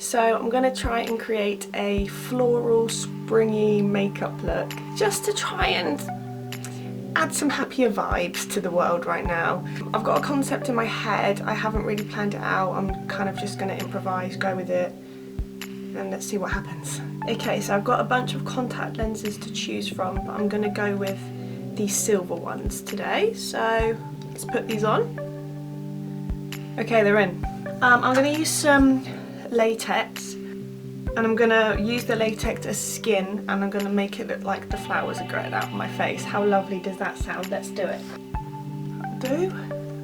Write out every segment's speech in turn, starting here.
So I'm going to try and create a floral, springy makeup look just to try and add some happier vibes to the world right now. I've got a concept in my head, I haven't really planned it out, I'm kind of just going to improvise, go with it, and let's see what happens. Okay, so I've got a bunch of contact lenses to choose from, but I'm going to go with these silver ones today, so let's put these on. Okay, they're in. I'm going to use some latex, and I'm going to use the latex as skin, and I'm going to make it look like the flowers are growing out of my face. How lovely does that sound? Let's do it. That'll do.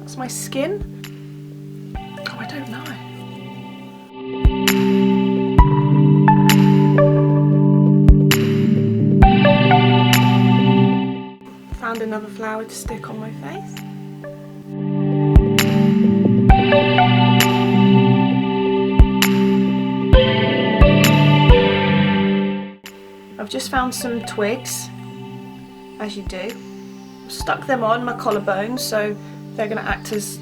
That's my skin. Oh, I don't know. Found another flower to stick on my face. I've just found some twigs, as you do. Stuck them on my collarbones, so they're going to act as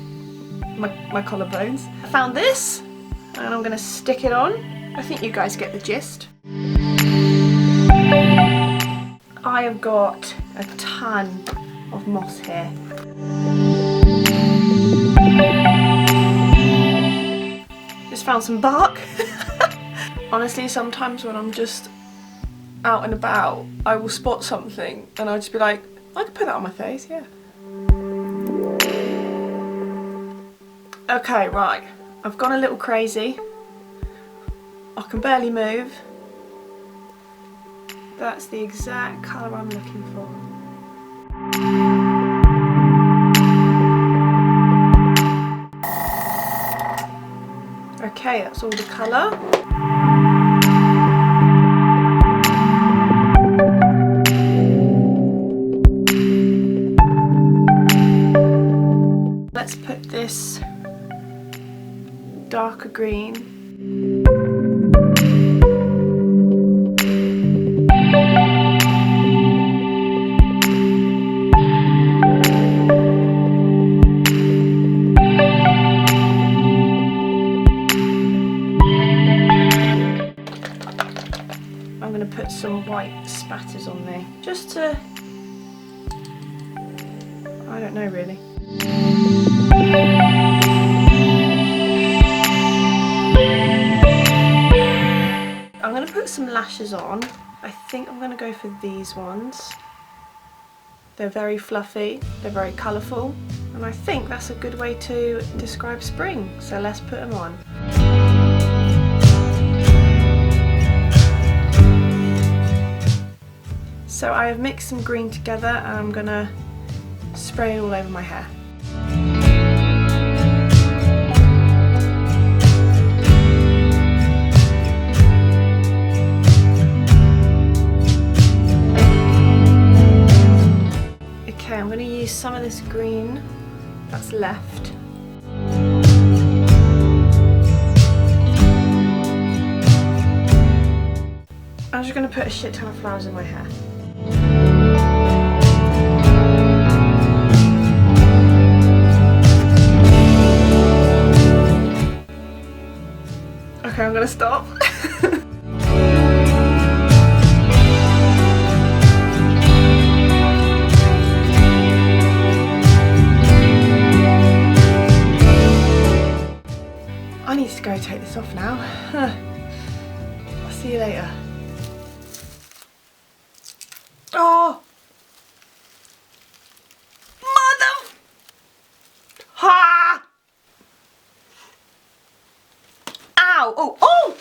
my collarbones. I found this, and I'm going to stick it on. I think you guys get the gist. I have got a ton of moss here. Just found some bark. Honestly, sometimes when I'm just out and about, I will spot something and I'll just be like, I could put that on my face, yeah. Okay, right. I've gone a little crazy. I can barely move. That's the exact colour I'm looking for. Okay, that's all the colour. Let's put this darker green. I'm going to put some white spatters on there, just to, I don't know really. I'm going to put some lashes on. I think I'm going to go for these ones. They're very fluffy, they're very colourful, and I think that's a good way to describe spring, so let's put them on. So I have mixed some green together and I'm going to spray it all over my hair. Okay, I'm going to use some of this green that's left. I'm just going to put a shit ton of flowers in my hair. Okay, I'm going to stop. I need to go take this off now. I'll see you later. Oh! Mother! Ha! Ow! Oh! Oh!